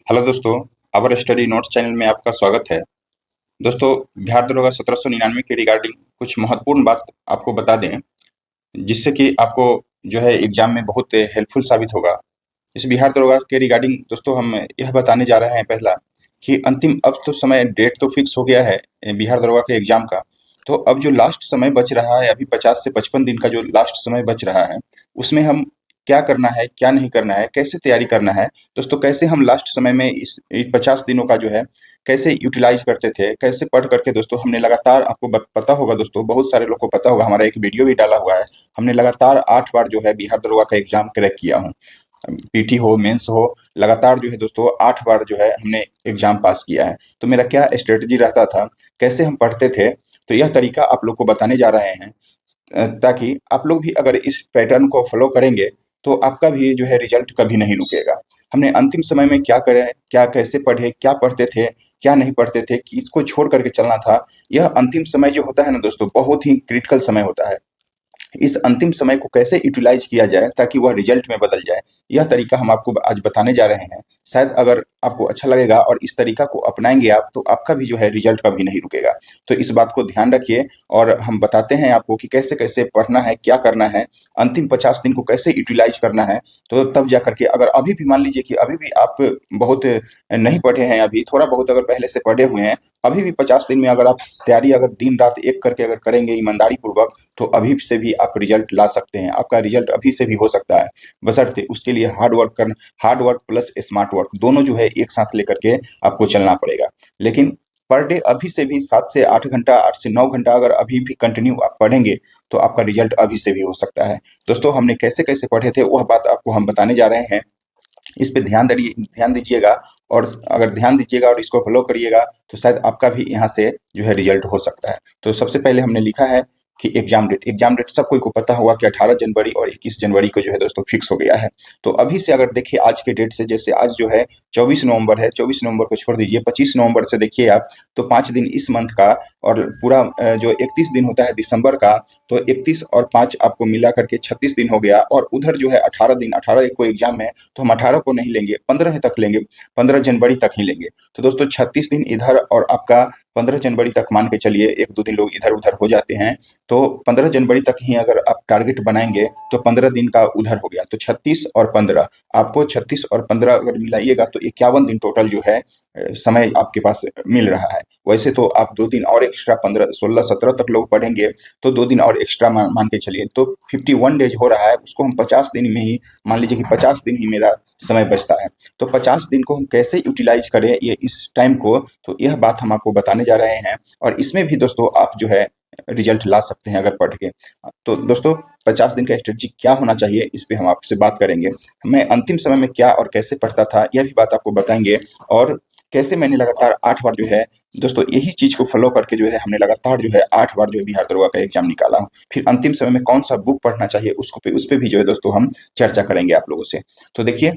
Hello दोस्तों, अवर study notes channel में आपका स्वागत है। दोस्तों, बिहार दरोगा 1799 के रिगार्डिंग कुछ महत्वपूर्ण बात आपको बता दें, जिससे कि आपको जो है एग्जाम में बहुत हेल्पफुल साबित होगा। इस बिहार दरोगा के रिगार्डिंग दोस्तों हम यह बताने जा रहे हैं पहला कि अंतिम अब तो समय डेट तो फिक्स हो गया है बिहार दरोगा के एग्जाम का। तो अब जो लास्ट समय बच रहा है, अभी 50 से 55 दिन का जो लास्ट समय बच रहा है, उसमें हम क्या करना है, क्या नहीं करना है, कैसे तैयारी करना है। दोस्तों, कैसे हम लास्ट समय में इस 50 दिनों का जो है कैसे यूटिलाइज करते थे, कैसे पढ़ करके दोस्तों हमने लगातार आपको पता होगा दोस्तों, बहुत सारे लोग को पता होगा, हमारा एक वीडियो भी डाला हुआ है। हमने लगातार 8 बार जो है बिहार दरोगा का एग्जाम क्रैक किया हूँ। पीटी हो, मेंस हो, लगातार जो है दोस्तों 8 बार जो है हमने एग्जाम पास किया है। तो मेरा क्या स्ट्रेटजी रहता था, कैसे हम पढ़ते थे, तो यह तरीका आप लोग को बताने जा रहे हैं। ताकि आप लोग भी अगर इस पैटर्न को फॉलो करेंगे तो आपका भी जो है रिजल्ट कभी नहीं रुकेगा। हमने अंतिम समय में क्या करें, क्या कैसे पढ़े, क्या पढ़ते थे, क्या नहीं पढ़ते थे, किसको छोड़ करके चलना था। यह अंतिम समय जो होता है ना दोस्तों, बहुत ही क्रिटिकल समय होता है। इस अंतिम समय को कैसे यूटिलाइज किया जाए ताकि वह रिजल्ट में बदल जाए, यह तरीका हम आपको आज बताने जा रहे हैं। शायद अगर आपको अच्छा लगेगा और इस तरीका को अपनाएंगे आप, तो आपका भी जो है रिजल्ट कभी नहीं रुकेगा। तो इस बात को ध्यान रखिए और हम बताते हैं आपको कि कैसे कैसे पढ़ना है, क्या करना है, अंतिम 50 दिन को कैसे यूटिलाइज करना है। तो तब जा करके अगर अभी भी मान लीजिए कि अभी भी आप बहुत नहीं पढ़े हैं, अभी थोड़ा बहुत अगर पहले से पढ़े हुए हैं, अभी भी 50 दिन में अगर आप तैयारी अगर दिन रात एक करके अगर करेंगे ईमानदारी पूर्वक, तो अभी से भी आप रिजल्ट ला सकते हैं। आपका रिजल्ट अभी से भी हो सकता है, बशर्ते उसके लिए हार्ड वर्क करना, hard work plus smart work दोनों जो है एक साथ लेकर के आपको चलना पड़ेगा। लेकिन पर डे अभी से भी 7 से 8 घंटा, 8 से 9 घंटा अगर अभी भी कंटिन्यू आप पढ़ेंगे, तो आपका रिजल्ट अभी से भी हो सकता है। दोस्तों, हमने कैसे कैसे पढ़े थे वह बात आपको हम बताने जा रहे हैं। इस पे ध्यान दीजिएगा। और अगर ध्यान दीजिएगा और इसको फॉलो करिएगा, तो शायद आपका भी यहाँ से जो है रिजल्ट हो सकता है। तो सबसे पहले हमने लिखा है कि एग्जाम डेट सब कोई को पता होगा कि 18 जनवरी और 21 जनवरी को जो है दोस्तों फिक्स हो गया है। तो अभी से अगर देखिए आज के डेट से, जैसे आज जो है 24 नवंबर है, 24 नवंबर को छोड़ दीजिए, 25 नवंबर से देखिए आप, तो 5 दिन इस मंथ का और पूरा जो 31 दिन होता है दिसंबर का, तो 31 और 5 आपको मिला करके 36 दिन हो गया। और उधर जो है 18 दिन, 18 एक को एग्जाम है, तो हम 18 को नहीं लेंगे, 15 तक लेंगे, 15 जनवरी तक ही लेंगे। तो दोस्तों 36 दिन इधर और आपका 15 जनवरी तक मान के चलिए, 1-2 दिन लोग इधर उधर हो जाते हैं। तो 15 जनवरी तक ही अगर आप टारगेट बनाएंगे, तो 15 दिन का उधर हो गया, तो 36 और 15, आपको 36 और 15 अगर मिलाइएगा तो 51 दिन टोटल जो है समय आपके पास मिल रहा है। वैसे तो आप 2 दिन और एक्स्ट्रा, 15, 16, 17 तक लोग पढ़ेंगे, तो 2 दिन और एक्स्ट्रा मान के चलिए, तो 51 डेज हो रहा है, उसको हम 50 दिन में ही मान लीजिए कि 50 दिन ही मेरा समय बचता है। तो 50 दिन को हम कैसे यूटिलाइज करें ये इस टाइम को, तो यह बात हम आपको बताने जा रहे हैं। और इसमें भी दोस्तों आप जो है रिजल्ट ला सकते हैं अगर पढ़ के। तो दोस्तों 50 दिन का स्ट्रेटजी क्या होना चाहिए, इस पे हम आपसे बात करेंगे। मैं अंतिम समय में क्या और कैसे पढ़ता था, यह भी बात आपको बताएंगे। और कैसे मैंने लगातार 8 बार जो है दोस्तों यही चीज़ को फ़ॉलो करके जो है हमने लगातार जो है 8 बार जो है बिहार दरोगा का एग्ज़ाम निकाला हूँ। फिर अंतिम समय में कौन-सा बुक पढ़ना चाहिए उस पे भी जो है दोस्तों हम चर्चा करेंगे आप लोगों से। तो देखिए,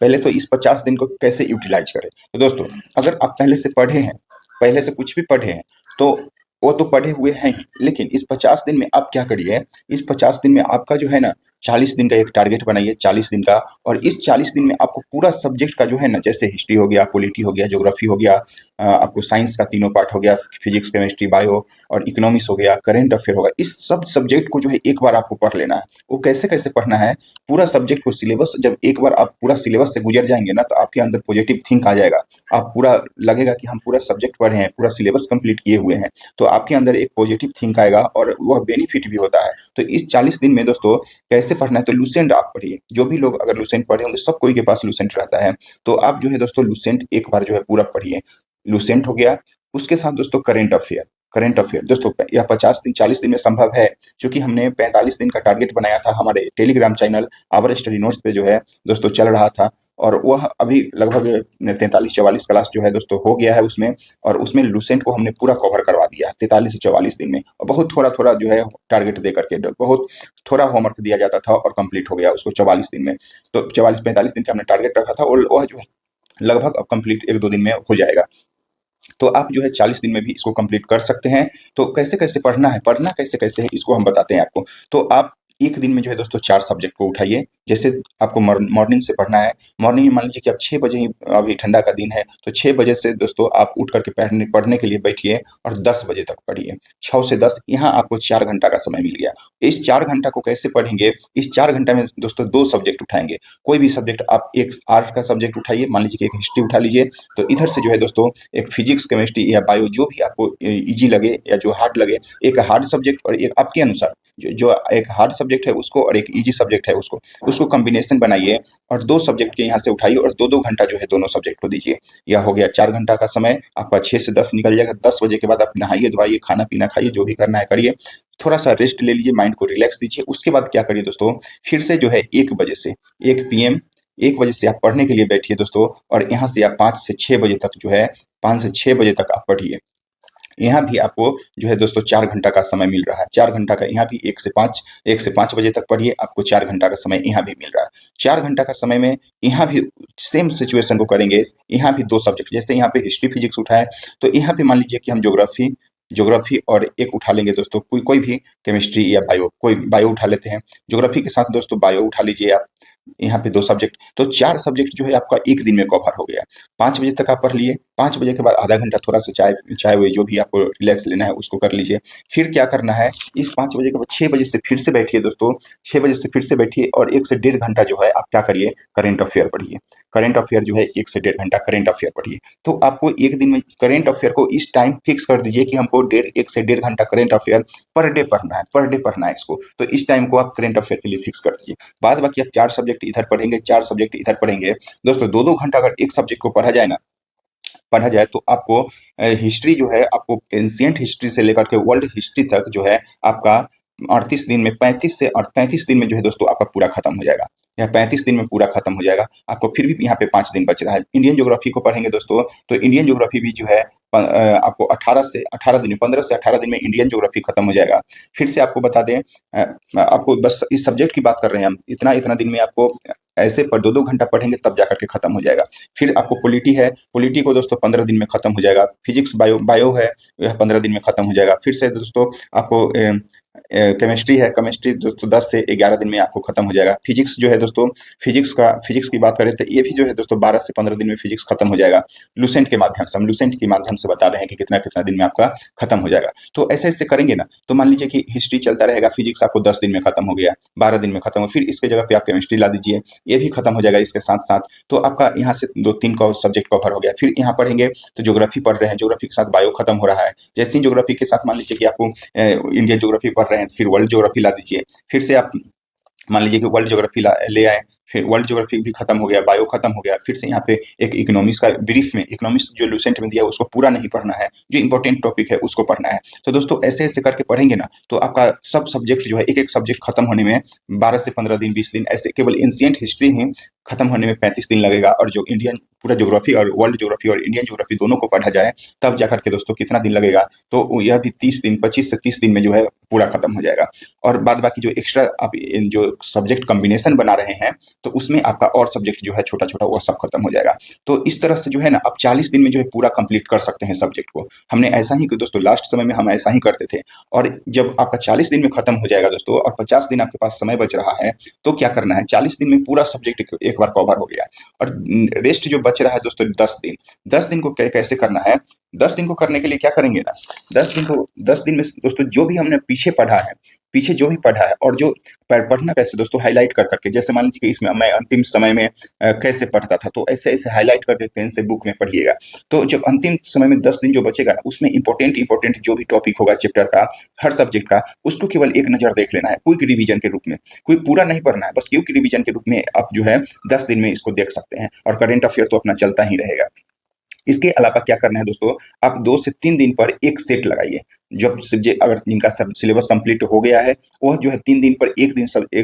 पहले तो इस 50 दिन को कैसे यूटिलाइज़ करें। तो दोस्तों, अगर आप पहले से पढ़े हैं, पहले से कुछ भी पढ़े हैं, तो वो तो पढ़े हुए हैं ही, लेकिन इस 50 दिन में आप क्या करिए, इस 50 दिन में आपका जो है ना 40 दिन का एक टारगेट बनाइए, 40 दिन का। और इस 40 दिन में आपको पूरा सब्जेक्ट का जो है ना, जैसे हिस्ट्री हो गया, पॉलिटी हो गया, ज्योग्राफी हो गया, आपको साइंस का तीनों पार्ट हो गया, फिजिक्स, केमिस्ट्री, बायो और इकोनॉमिक्स हो गया, करंट अफेयर होगा, इस सब सब्जेक्ट को जो है एक बार आपको पढ़ लेना है। वो कैसे-कैसे पढ़ना है, पूरा सब्जेक्ट को सिलेबस जब एक बार आप पूरा सिलेबस से गुजर जाएँगे ना, तो आपके अंदर पॉजिटिव थिंक आ जाएगा। आप पूरा लगेगा कि हम पूरा सब्जेक्ट पढ़े हैं, पूरा सिलेबस कंप्लीट किए हुए हैं। तो आपके अंदर एक पॉजिटिव थिंक आएगा और वह बेनिफिट भी होता है। तो इस 40 दिन में दोस्तों कैसे पढ़ना है, तो लूसेंट आप पढ़िए। जो भी लोग अगर लूसेंट पढ़े होंगे, सब कोई के पास लूसेंट रहता है। तो आप जो है दोस्तों लूसेंट एक बार जो है पूरा पढ़िए। लूसेंट हो गया, उसके साथ दोस्तों करंट अफेयर दोस्तों यह 50 दिन, 40 दिन में संभव है, क्योंकि हमने 45 दिन का टारगेट बनाया था। हमारे Telegram channel our study notes पे जो है दोस्तों चल रहा था, और वह अभी लगभग 43-44 क्लास जो है दोस्तों हो गया है उसमें। और उसमें लूसेंट को हमने पूरा कवर करवा दिया है 43 से 44 दिन में, और बहुत थोड़ा-थोड़ा जो है टारगेट दे करके, बहुत थोड़ा होमवर्क दिया जाता था और कंप्लीट हो गया उसको 44 दिन में। तो 44-45 दिन का हमने टारगेट रखा था, और वह जो है लगभग अब कंप्लीट 1-2 दिन में हो जाएगा। तो आप जो है 40 दिन में भी इसको कंप्लीट कर सकते हैं। तो कैसे-कैसे पढ़ना है, पढ़ना कैसे-कैसे है, इसको हम बताते हैं आपको। तो आप एक दिन में जो है दोस्तों 4 सब्जेक्ट को उठाइए। जैसे आपको मॉर्निंग से पढ़ना है, मॉर्निंग में मान लीजिए कि आप 6 बजे ही, अभी ठंडा का दिन है, तो 6 बजे से दोस्तों आप उठ कर के पढ़ने पढ़ने के लिए बैठिए और 10 बजे तक पढ़िए। 6 से 10 यहाँ आपको 4 घंटा का समय मिल गया। इस 4 घंटा को कैसे पढ़ेंगे? इस 4 घंटा में दोस्तों 2 सब्जेक्ट उठाएँगे। कोई भी सब्जेक्ट आप एक आर्ट का सब्जेक्ट उठाइए, मान लीजिए कि एक हिस्ट्री उठा लीजिए, तो इधर से जो है दोस्तों एक फिजिक्स, केमिस्ट्री या बायो जो भी आपको ईज़ी लगे या जो हार्ड लगे, एक हार्ड सब्जेक्ट और एक आपके अनुसार जो जो एक हार्ड सब्जेक्ट है उसको और एक ईज़ी सब्जेक्ट है उसको कॉम्बिनेशन बनाइए और 2 सब्जेक्ट के यहाँ से उठाइए और 2-2 घंटा जो है दोनों सब्जेक्ट को दीजिए। यह हो गया 4 घंटा का समय, आपका 6 से 10 निकल जाएगा। 10 बजे के बाद आप नहाइए-धोवाइए, खाना-पीना खाइए, जो भी करना है करिए। थोड़ा-सा रेस्ट ले लीजिए, माइंड को रिलैक्स दीजिए। उसके बाद क्या करिए दोस्तों, फिर से जो है 1 बजे से 1 पीएम 1 बजे से आप पढ़ने के लिए बैठिए दोस्तों, और यहाँ से आप 5 से 6 बजे तक जो है 5 से 6 बजे तक आप पढ़िए। यहाँ भी आपको जो है दोस्तों 4 घंटा का समय मिल रहा है। 4 घंटा का यहाँ भी 1 से 5 बजे तक पढ़िए, आपको 4 घंटा का समय यहाँ भी मिल रहा है। 4 घंटा का समय में यहाँ भी सेम सिचुएशन को करेंगे। यहाँ भी 2 सब्जेक्ट, जैसे यहाँ पे हिस्ट्री, फिजिक्स उठाए, तो यहाँ पे मान लीजिए कि हम ज्योग्राफी ज्योग्राफी और एक उठा लेंगे दोस्तों, कोई कोई भी केमिस्ट्री या बायो, कोई बायो उठा लेते हैं। ज्योग्राफी के साथ दोस्तों बायो उठा लीजिए आप। यहाँ पे 2 सब्जेक्ट, तो 4 सब्जेक्ट जो है आपका एक दिन में कवर हो गया। 5 बजे तक आप पढ़ लिए, 5 बजे के बाद आधा घंटा थोड़ा-सा चाय-वाय जो भी आपको रिलैक्स लेना है उसको कर लीजिए। फिर क्या करना है, इस 5 बजे के बाद 6 बजे से फिर से बैठिए दोस्तों, 6 बजे से फिर से बैठिए और 1 से डेढ़ घंटा जो है आप क्या करिए, करंट अफेयर पढ़िए। करंट अफेयर जो है 1 से डेढ़ घंटा करंट अफेयर पढ़िए। तो आपको एक दिन में करंट अफेयर को इस टाइम फिक्स कर दीजिए कि हमको 1 से डेढ़ घंटा करंट अफेयर पर डे पढ़ना है इसको। तो इस टाइम को आप करंट अफेयर के लिए फिक्स कर दीजिए। बाद बाकी आप 4 सब्जेक्ट इधर पढ़ेंगे, 4 सब्जेक्ट इधर पढ़ेंगे। दोस्तों 2-2 घंटा अगर एक सब्जेक्ट को पढ़ा जाए तो आपको हिस्ट्री जो है, आपको एंशिएंट हिस्ट्री से लेकर के वर्ल्ड हिस्ट्री तक जो है आपका 38 दिन में 35 दिन में जो है दोस्तों आपका पूरा खत्म हो जाएगा। यह 35 दिन में पूरा खत्म हो जाएगा। आपको फिर भी यहाँ पे 5 दिन बच रहा है। इंडियन ज्योग्राफी को पढ़ेंगे दोस्तों, तो इंडियन ज्योग्राफी भी जो है आपको 18 दिन, 15 से 18 दिन में इंडियन ज्योग्राफी खत्म हो जाएगा। फिर से आपको बता दें, आपको बस इस सब्जेक्ट की बात कर रहे हैं हम, इतना दिन में आपको ऐसे पर 2-2 घंटा पढ़ेंगे तब जाकर के खत्म हो जाएगा। फिर आपको पॉलिटी है, पॉलिटी को दोस्तों 15 दिन में खत्म हो जाएगा। फिजिक्स, बायो है, यह 15 दिन में खत्म हो जाएगा। फिर से दोस्तों आपको केमिस्ट्री है, केमिस्ट्री दोस्तों 10 से 11 दिन में आपको खत्म हो जाएगा। फिजिक्स जो है दोस्तों, फिजिक्स की बात करें तो ये भी जो है दोस्तों 12 से 15 दिन में फिजिक्स खत्म हो जाएगा। लुसेंट के माध्यम से बता रहे हैं कि कितना दिन में आपका खत्म हो जाएगा। तो ऐसे करेंगे ना, तो मान लीजिए कि हिस्ट्री चलता रहेगा, फिजिक्स आपको 10 दिन में खत्म हो गया, 12 दिन में खत्म हो, फिर इसके जगह पे आप केमिस्ट्री ला दीजिए, ये भी खत्म हो जाएगा इसके साथ साथ। तो आपका यहाँ से 2-3 का सब्जेक्ट कवर हो गया। फिर यहाँ पढ़ेंगे तो ज्योग्राफी पढ़ रहे हैं, ज्योग्राफी के साथ बायो खत्म हो रहा है। जैसे ही ज्योग्राफी के साथ मान लीजिए कि आपको इंडियन ज्योग्राफी पढ़ रहे हैं, फिर वर्ल्ड ज्योग्राफी ला दीजिए। फिर से आप मान लीजिए कि वर्ल्ड ज्योग्राफी ले आए, फिर वर्ल्ड ज्योग्राफी भी खत्म हो गया, बायो खत्म हो गया। फिर से यहाँ पे एक इकोनॉमिक्स का ब्रीफ में, इकोनॉमिक्स जो लुसेंट में दिया है उसको पूरा नहीं पढ़ना है, जो इंपॉर्टेंट टॉपिक है उसको पढ़ना है। तो दोस्तों ऐसे करके पढ़ेंगे ना, तो आपका सब सब्जेक्ट जो है, एक सब्जेक्ट खत्म होने में 12 से 15 दिन, 20 दिन, ऐसे केवल एंशिएंट हिस्ट्री ही खत्म होने में 35 दिन लगेगा। और जो इंडियन पूरा ज्योग्राफी और वर्ल्ड ज्योग्राफी और इंडियन ज्योग्राफी दोनों को पढ़ा जाए तब जाकर के दोस्तों कितना दिन लगेगा, तो यह भी 30 दिन, 25 से 30 दिन में जो है पूरा खत्म हो जाएगा। और बाद बाकी जो एक्स्ट्रा आप जो सब्जेक्ट कॉम्बिनेशन बना रहे हैं, तो उसमें आपका और सब्जेक्ट जो है छोटा-छोटा वो सब खत्म हो जाएगा। तो इस तरह से जो है ना, आप 40 दिन में जो है पूरा कंप्लीट कर सकते हैं सब्जेक्ट को। हमने ऐसा ही दोस्तों लास्ट समय में हम ऐसा ही करते थे। और जब आपका 40 दिन में खत्म हो जाएगा दोस्तों और 50 दिन आपके पास समय बच रहा है, तो क्या करना है, 40 दिन में पूरा सब्जेक्ट एक बार कवर हो गया और रेस्ट जो बच रहा है दोस्तों 10 दिन। 10 दिन को कैसे करना है, 10 दिन को करने के लिए क्या करेंगे ना, 10 दिन में दोस्तों जो भी हमने पीछे जो भी पढ़ा है और जो पढ़ना कैसे दोस्तों, हाईलाइट कर करके, जैसे मान लीजिए कि इसमें मैं अंतिम समय में कैसे पढ़ता था, तो ऐसे हाईलाइट करके पेन से बुक में पढ़िएगा। तो जब अंतिम समय में 10 दिन जो बचेगा ना, उसमें इंपॉर्टेंट जो भी टॉपिक होगा चैप्टर का, हर सब्जेक्ट का, उसको केवल एक नज़र देख लेना है, क्विक रिवीजन के रूप में। कोई पूरा नहीं पढ़ना है, बस क्विक रिवीजन के रूप में आप जो है 10 दिन में इसको देख सकते हैं। और करंट अफेयर तो अपना चलता ही रहेगा। इसके अलावा क्या करना है दोस्तों, आप 2 से 3 दिन पर एक सेट लगाइए। जब सब्जेक्ट अगर जिनका सिलेबस कंप्लीट हो गया है, वह जो है 3 दिन पर एक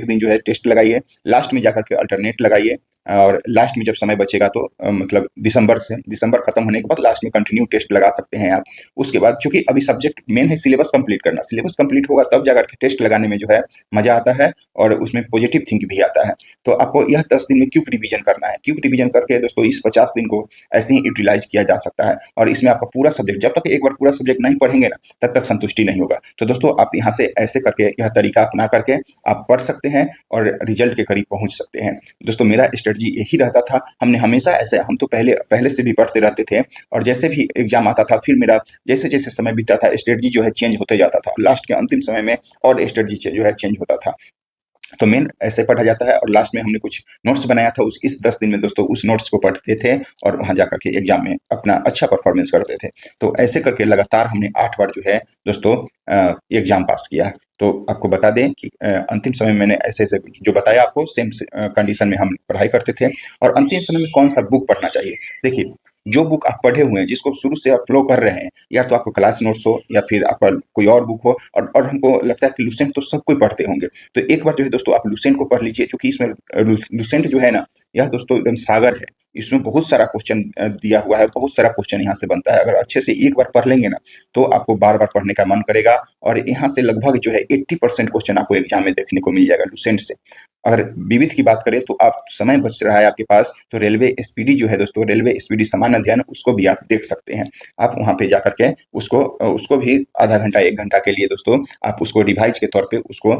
दिन जो है टेस्ट लगाइए, लास्ट में जाकर के अल्टरनेट लगाइए। और लास्ट में जब समय बचेगा तो मतलब दिसंबर खत्म होने के बाद लास्ट में कंटिन्यू टेस्ट लगा सकते हैं आप। उसके बाद चूंकि अभी सब्जेक्ट मेन है सिलेबस कंप्लीट करना, सिलेबस कंप्लीट होगा तब जाकर के टेस्ट लगाने में जो है मजा आता है और उसमें पॉजिटिव थिंक भी आता है। तो आपको यह 10 दिन में क्विक रिवीजन करना है। क्विक रिवीजन करके दोस्तों इस 50 दिन को ऐसे ही यूटिलाइज किया जा सकता है और इसमें आपका पूरा सब्जेक्ट, जब तक एक बार पूरा सब्जेक्ट नहीं पढ़ेंगे ना तब तक संतुष्टि नहीं होगा। तो दोस्तों आप यहाँ से ऐसे करके यह तरीका अपना करके आप पढ़ सकते हैं और रिजल्ट के करीब पहुंच सकते हैं। दोस्तों मेरा स्ट्रेटजी यही रहता था, हमने हमेशा ऐसे, हम तो पहले पहले से भी पढ़ते रहते थे और जैसे भी एग्जाम आता था फिर मेरा जैसे जैसे समय बीतता था स्ट्रेटजी जो है चेंज होते जाता था, लास्ट के अंतिम समय में और स्ट्रेटजी जो है चेंज होता था। तो मेन ऐसे पढ़ा जाता है और लास्ट में हमने कुछ नोट्स बनाया था, उस इस 10 दिन में दोस्तों उस नोट्स को पढ़ते थे और वहाँ जाकर के एग्जाम में अपना अच्छा परफॉर्मेंस करते थे। तो ऐसे करके लगातार हमने 8 बार जो है दोस्तों एग्जाम पास किया है। तो आपको बता दें कि अंतिम समय में मैंने ऐसे-ऐसे जो बताया आपको सेम कंडीशन में हम पढ़ाई करते थे। और अंतिम समय में कौन-सा बुक पढ़ना चाहिए? देखिए, जो बुक आप पढ़े हुए हैं, जिसको शुरू से आप फ़ॉलो कर रहे हैं, या तो आपको क्लास नोट्स हो या फिर आपका कोई और बुक हो, और हमको लगता है कि लुसेंट तो सब कोई पढ़ते होंगे। तो एक बार जो है दोस्तों आप लुसेंट को पढ़ लीजिए, चूँकि इसमें लुसेंट जो है ना, यह दोस्तों एकदम सागर है। इसमें बहुत सारा क्वेश्चन दिया हुआ है, बहुत सारा क्वेश्चन यहाँ से बनता है। अगर अच्छे से एक बार पढ़ लेंगे ना, तो आपको बार-बार पढ़ने का मन करेगा और यहाँ से लगभग जो है 80% क्वेश्चन आपको एग्जाम में देखने को मिल जाएगा लुसेंट से। अगर विविध की बात करें तो आप समय बच रहा है आपके पास, तो रेलवे एसपीडी जो है दोस्तों, रेलवे एसपीडी सामान्य अध्ययन, उसको भी आप देख सकते हैं। आप वहाँ पे जाकर के उसको भी आधा घंटा 1 घंटा के लिए दोस्तों आप उसको रिवाइज़ के तौर पे उसको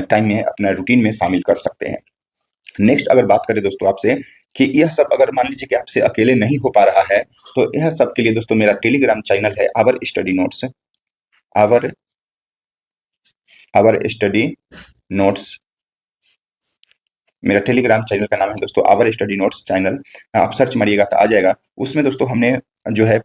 टाइम में अपना रूटीन में शामिल कर सकते हैं। नेक्स्ट अगर बात करें दोस्तों आपसे कि यह सब अगर मान लीजिए कि आपसे अकेले नहीं हो पा रहा है, तो यह सब के लिए दोस्तों मेरा टेलीग्राम चैनल है our study notes, our our study notes. मेरा टेलीग्राम चैनल का नाम है दोस्तों आवर स्टडी नोट्स चैनल। आप सर्च मारिएगा तो आ जाएगा। उसमें दोस्तों हमने जो है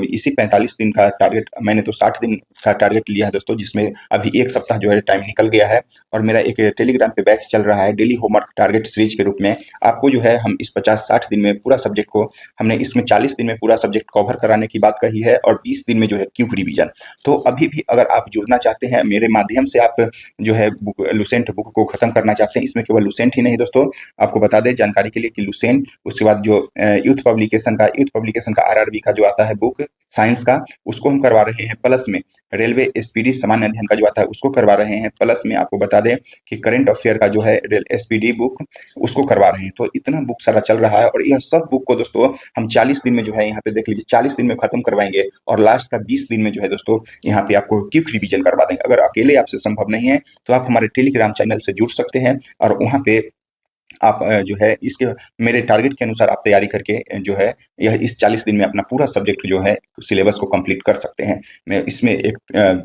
इसी 45 दिन का टारगेट, मैंने तो 60 दिन का टारगेट लिया है दोस्तों, जिसमें अभी 1 सप्ताह जो है टाइम निकल गया है। और मेरा एक टेलीग्राम पे बैच चल रहा है डेली होमवर्क टारगेट सीरीज के रूप में। आपको जो है हम इस 50-60 दिन में पूरा सब्जेक्ट को, हमने इसमें 40 दिन में पूरा सब्जेक्ट कवर कराने की बात कही है और 20 दिन में जो है क्विक रिवीजन। तो अभी भी अगर आप जुड़ना चाहते हैं मेरे माध्यम से, आप जो है लुसेंट बुक को खत्म करना चाहते हैं, इसमें केवल लुसेंट ही नहीं दोस्तों, आपको बता दें जानकारी के लिए कि लुसेंट, उसके बाद जो यूथ पब्लिकेशन का आरआरबी का जो आता है बुक साइंस का, उसको हम करवा रहे हैं। प्लस में रेलवे एसपीडी सामान्य अध्ययन का जो आता है उसको करवा रहे हैं। प्लस में आपको बता दें कि करंट अफेयर का जो है एसपीडी बुक, उसको करवा रहे हैं। तो इतना बुक सारा चल रहा है और यह सब बुक को दोस्तों हम 40 दिन में जो है यहाँ पे देख लीजिए 40 दिन में खत्म करवाएंगे और लास्ट का 20 दिन में जो है दोस्तों यहाँ पे आपको क्विक रिवीजन करवा देंगे। अगर अकेले आपसे संभव नहीं है तो आप हमारे टेलीग्राम चैनल से जुड़ सकते हैं और वहाँ पे आप जो है इसके मेरे टारगेट के अनुसार आप तैयारी करके जो है यह इस 40 दिन में अपना पूरा सब्जेक्ट जो है सिलेबस को कंप्लीट कर सकते हैं। मैं इसमें एक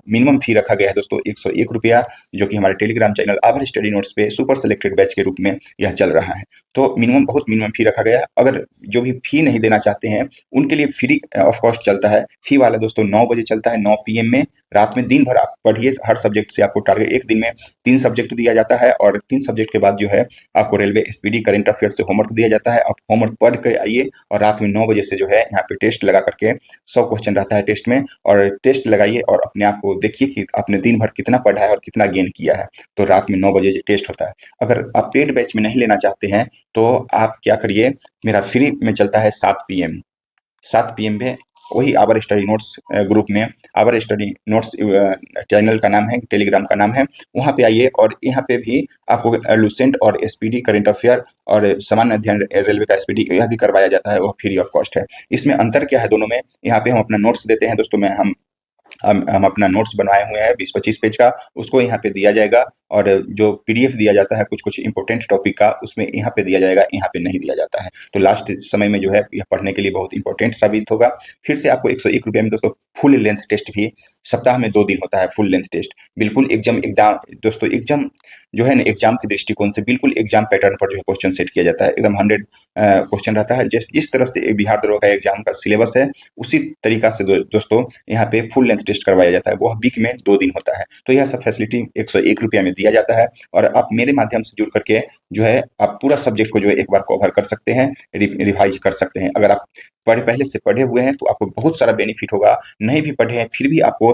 मिनिमम फी रखा गया है दोस्तों ₹101, जो कि हमारे Telegram channel our study notes पे सुपर सेलेक्टेड बैच के रूप में यह चल रहा है। तो बहुत मिनिमम फी रखा गया है। अगर जो भी फी नहीं देना चाहते हैं उनके लिए फ्री ऑफ कॉस्ट चलता है। फी वाला दोस्तों 9 बजे चलता है, 9 पीएम में, रात में दिन भर आप पढ़िए। हर सब्जेक्ट से आपको टारगेट, एक दिन में 3 सब्जेक्ट दिया जाता है और 3 सब्जेक्ट के बाद जो है आपको रेलवे एसपीडी करंट अफेयर से होमवर्क दिया जाता है। आप होमवर्क पढ़ कर आइए और रात में 9 बजे से जो है यहाँ पे टेस्ट लगा करके 100 क्वेश्चन रहता है टेस्ट में, और टेस्ट लगाइए और अपने आप को देखिए कि आपने दिन भर कितना पढ़ा है और कितना गेन किया है। तो रात में 9 बजे टेस्ट होता है। अगर आप पेड बैच में नहीं लेना चाहते हैं तो आप क्या करिए, मेरा फ्री में चलता है 7 पीएम, 7 पीएम पे वही आवर स्टडी नोट्स ग्रुप में, आवर स्टडी नोट्स चैनल का नाम है, टेलीग्राम का नाम है, वहाँ पे आइए और यहाँ पे भी आपको लुसेंट और एसपीडी करंट अफेयर और सामान्य अध्ययन रेलवे का एसपीडी यह भी करवाया जाता है, वह फ्री ऑफ कॉस्ट है। इसमें अंतर क्या है दोनों में, यहाँ पे हम अपना नोट्स देते हैं दोस्तों, में हम अपना नोट्स बनवाए हुए हैं 20-25 पेज का, उसको यहाँ पे दिया जाएगा और जो पीडीएफ दिया जाता है कुछ इंपॉर्टेंट टॉपिक का, उसमें यहाँ पे दिया जाएगा, यहाँ पे नहीं दिया जाता है। तो लास्ट समय में जो है यह पढ़ने के लिए बहुत इंपॉर्टेंट साबित होगा। फिर से आपको ₹101 में दोस्तों फुल लेंथ टेस्ट भी सप्ताह में 2 दिन होता है, फुल लेंथ टेस्ट। बिल्कुल एग्जाम दोस्तों, एग्जाम जो है ना, एग्जाम के दृष्टिकोण से बिल्कुल एग्जाम पैटर्न पर जो है क्वेश्चन सेट किया जाता है। एकदम 100 क्वेश्चन रहता है। जिस तरह से बिहार दरोगा का एग्जाम का सिलेबस है, उसी तरीका से दोस्तों यहाँ पे फुल लेंथ टेस्ट करवाया जाता है। वह वीक में 2 दिन होता है। तो यह सब फैसिलिटी ₹101 में दिया जाता है और आप मेरे माध्यम से जुड़ करके जो है आप पूरा सब्जेक्ट को जो है एक बार कवर कर सकते हैं, रिवाइज कर सकते हैं। अगर आप पहले से पढ़े हुए हैं तो आपको बहुत सारा बेनिफिट होगा। नहीं भी पढ़े हैं फिर भी आपको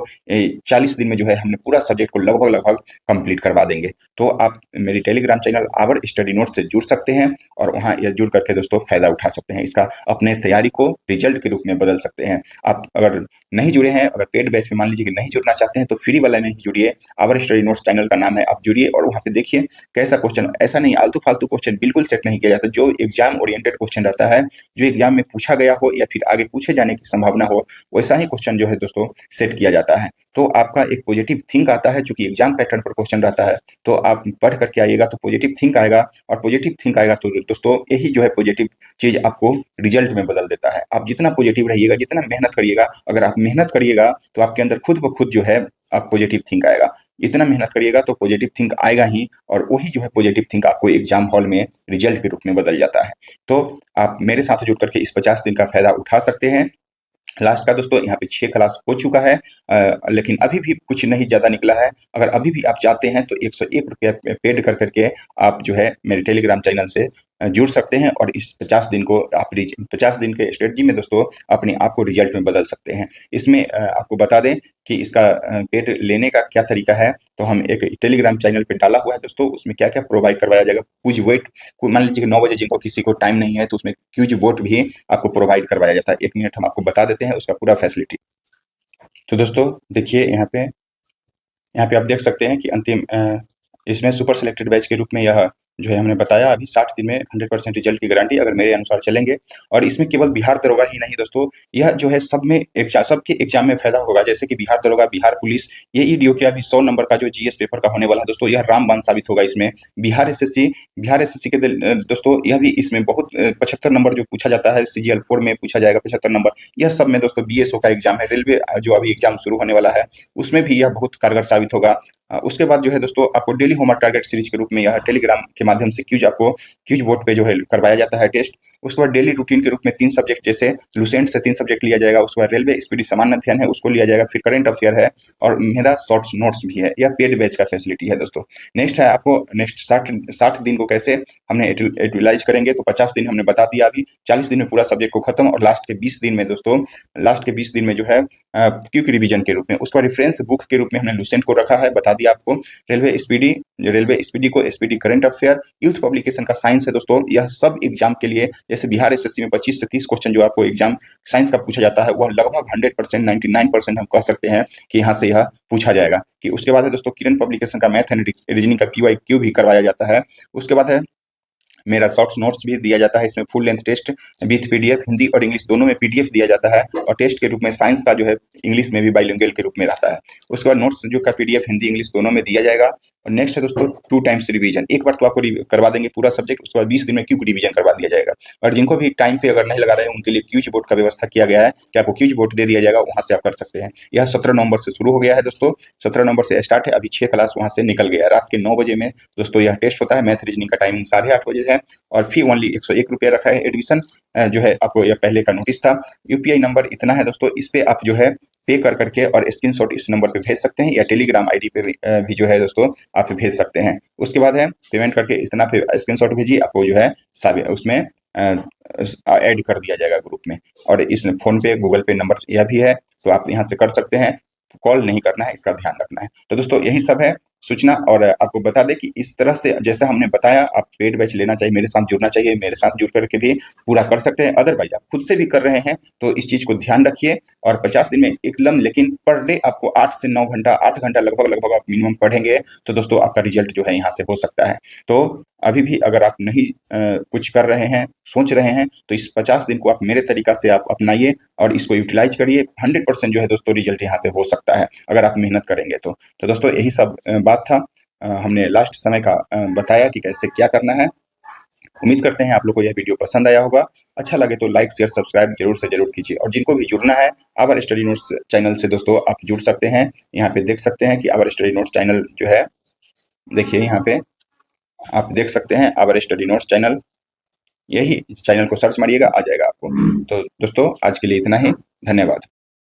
40 दिन में जो है हमने पूरा सब्जेक्ट को लगभग कंप्लीट करवा देंगे। तो तो आप मेरी Telegram channel our study notes से जुड़ सकते हैं और वहाँ ये जुड़ करके दोस्तों फ़ायदा उठा सकते हैं। इसका अपने तैयारी को रिजल्ट के रूप में बदल सकते हैं। आप अगर नहीं जुड़े हैं, अगर पेड बैच में मान लीजिए कि नहीं जुड़ना चाहते हैं, तो फ्री वाला में ही जुड़िए। आवर स्टडी नोट्स चैनल का नाम है, आप जुड़िए और वहाँ पे देखिए कैसा क्वेश्चन, ऐसा नहीं आलतू-फालतू क्वेश्चन बिल्कुल सेट नहीं किया जाता। जो एग्ज़ाम ओरिएंटेड क्वेश्चन रहता है, जो एग्ज़ाम में पूछा गया हो या फिर आगे पूछे जाने की संभावना हो, वैसा ही क्वेश्चन जो है दोस्तों सेट किया जाता है। तो आपका एक पॉजिटिव थिंक आता है, चूँकि एग्ज़ाम पैटर्न पर क्वेश्चन रहता है, तो आप पढ़ करके आइएगा तो पॉजिटिव थिंक आएगा, और पॉजिटिव थिंक आएगा तो दोस्तों यही जो है पॉजिटिव चीज़ आपको रिजल्ट में बदल देता है। आप जितना पॉजिटिव रहिएगा, जितना मेहनत करिएगा, अगर आप मेहनत करिएगा तो आपके अंदर खुद ब खुद जो है आप पॉजिटिव थिंक आएगा। इतना मेहनत करिएगा तो पॉजिटिव थिंक आएगा ही, और वही जो है पॉजिटिव थिंक आपको एग्ज़ाम हॉल में रिजल्ट के रूप में बदल जाता है। तो आप मेरे साथ जुड़ करके इस 50 दिन का फ़ायदा उठा सकते हैं। लास्ट का दोस्तों यहाँ पे 6 क्लास हो चुका है, लेकिन अभी भी कुछ नहीं ज़्यादा निकला है। अगर अभी भी आप चाहते हैं तो ₹101 पेड कर करके आप जो है मेरे टेलीग्राम चैनल से जुड़ सकते हैं, और इस 50 दिन को आप 50 दिन के स्ट्रेटजी में दोस्तों अपने आप को रिजल्ट में बदल सकते हैं। इसमें आपको बता दें कि इसका पेड लेने का क्या तरीका है। तो हम एक टेलीग्राम चैनल पे डाला हुआ है दोस्तों, उसमें क्या-क्या प्रोवाइड करवाया जाएगा। क्विज वेट, मान लीजिए कि 9 बजे जिनको किसी को टाइम नहीं है तो उसमें क्विज वोट भी आपको प्रोवाइड करवाया जाता है। 1 मिनट हम आपको बता देते हैं उसका पूरा फैसिलिटी। तो दोस्तों देखिए यहाँ पे आप देख सकते हैं कि अंतिम इसमें सुपर सेलेक्टेड बैच के रूप में यह जो है हमने बताया, अभी 60 दिन में 100% रिजल्ट की गारंटी अगर मेरे अनुसार चलेंगे। और इसमें केवल बिहार दरोगा ही नहीं दोस्तों, यह जो है सबके एग्जाम में फायदा होगा। जैसे कि बिहार दरोगा, बिहार पुलिस, ये ईडीओ के अभी 100 नंबर का जो जीएस पेपर का होने वाला है दोस्तों, यह रामबाण साबित होगा इसमें। बिहार एसएससी के दोस्तों यह भी इसमें बहुत 75 नंबर जो पूछा जाता है, सीजीएल 4 में पूछा जाएगा 75 नंबर, यह सब में दोस्तों बीएसओ का एग्जाम है। रेलवे जो अभी एग्जाम शुरू होने वाला है उसमें भी यह बहुत कारगर साबित होगा। उसके बाद जो है दोस्तों आपको डेली होमवर्क टारगेट सीरीज के रूप में यह टेलीग्राम के माध्यम से क्यूज बोर्ड पे जो है करवाया जाता है टेस्ट। उसके बाद डेली रूटीन के रूप में 3 सब्जेक्ट, जैसे लुसेंट से 3 सब्जेक्ट लिया जाएगा। उसके बाद रेलवे स्पीडी सामान्य अध्ययन है, उसको लिया जाएगा। फिर करंट अफेयर है और मेरा शॉर्ट्स नोट्स भी है। यह पेड बैच का फैसिलिटी है दोस्तों। नेक्स्ट है आपको नेक्स्ट 60 दिन को कैसे हमने यूटिलाइज करेंगे, तो 50 दिन हमने बता दिया अभी, 40 दिन में पूरा सब्जेक्ट को खत्म, और लास्ट के 20 दिन में दोस्तों, लास्ट के 20 दिन में जो है क्विक रिवीजन के रूप में, उसका रेफरेंस बुक के रूप में हमने लुसेंट को रखा है, बता दिया आपको। रेलवे स्पीडी को speedy current affair, youth publication का साइंस है दोस्तों। यह सब एग्जाम के लिए, जैसे बिहार एसएससी में 25 से 30 क्वेश्चन जो आपको एग्जाम साइंस का पूछा जाता है, वह लगभग 100%, 99% हम कह सकते हैं कि यहाँ से यह पूछा जाएगा। कि उसके बाद है दोस्तों किरण पब्लिकेशन का मैथ एंड रीजनिंग का PYQ भी करवाया जाता है। उसके बाद है मेरा शॉर्ट्स नोट्स भी दिया जाता है। इसमें full length test with PDF, Hindi और इंग्लिश दोनों में पीडीएफ दिया जाता है, और टेस्ट के रूप में साइंस का जो है इंग्लिश में भी बाइलिंगुअल के रूप में रहता है। उसके बाद नोट्स जो का पीडीएफ हिंदी इंग्लिश दोनों में दिया जाएगा। और नेक्स्ट है दोस्तों 2 टाइम्स रिवीजन, एक बार तो आपको करवा देंगे पूरा सब्जेक्ट, उसके बाद 20 दिन में क्विक रिवीजन करवा दिया जाएगा। और जिनको भी टाइम पे अगर नहीं लगा रहे हैं उनके लिए क्यूज बोर्ड का व्यवस्था किया गया है कि आपको क्यूज बोर्ड दे दिया जाएगा, वहाँ से आप कर सकते हैं। यह 17 नवंबर से शुरू हो गया है दोस्तों, 17 नवंबर से स्टार्ट है। अभी 6 क्लास वहाँ से निकल गया है। रात के 9 बजे में दोस्तों यह टेस्ट होता है। मैथ रीजनिंग का टाइमिंग 8:30 बजे है, और फी ओनली ₹101 रखा है। एडमिशन जो है आपको यह पहले का नोटिस था। यूपीआई नंबर इतना है दोस्तों, इस पे आप जो है पे कर करके और स्क्रीनशॉट इस नंबर पे भेज सकते हैं, या टेलीग्राम आईडी पे भी जो है दोस्तों आप भेज सकते हैं। उसके बाद है पेमेंट करके इतना फिर स्क्रीनशॉट भेजिए, आपको जो है उसमें ऐड कर दिया जाएगा ग्रुप में। और इस फोन पे, गूगल पे नंबर यह भी है, तो आप यहाँ से कर सकते हैं। कॉल नहीं करना है, इसका ध्यान रखना है। तो दोस्तों यही सब है सूचना। और आपको बता दें कि इस तरह से जैसा हमने बताया, आप पेड बैच लेना चाहिए, मेरे साथ जुड़ना चाहिए, मेरे साथ जुड़ करके भी पूरा कर सकते हैं। अदरवाइज आप खुद से भी कर रहे हैं तो इस चीज़ को ध्यान रखिए। और 50 दिन में एकदम, लेकिन पर डे आपको 8 से 9 घंटा, 8 घंटा लगभग आप मिनिमम पढ़ेंगे तो दोस्तों आपका रिजल्ट जो है यहाँ से हो सकता है। तो अभी भी अगर आप नहीं कुछ कर रहे हैं, सोच रहे हैं, तो इस 50 दिन को आप मेरे तरीका से आप अपनाइए और इसको यूटिलाइज करिए। 100% जो है दोस्तों रिजल्ट यहाँ से हो सकता है अगर आप मेहनत करेंगे तो। तो दोस्तों यही सब बात था। हमने लास्ट समय का बताया कि कैसे क्या करना है। उम्मीद करते हैं आप लोग को यह वीडियो पसंद आया होगा। अच्छा लगे तो लाइक, शेयर, सब्सक्राइब जरूर से जरूर कीजिए। और जिनको भी जुड़ना है आवर स्टडी नोट्स चैनल से दोस्तों आप जुड़ सकते हैं। यहाँ पे देख सकते हैं कि आवर स्टडी नोट्स चैनल जो है, देखिए यहाँ पे आप देख सकते हैं आवर स्टडी नोट्स चैनल, यही चैनल को सर्च मारिएगा आ जाएगा आपको। तो दोस्तों आज के लिए इतना ही, धन्यवाद।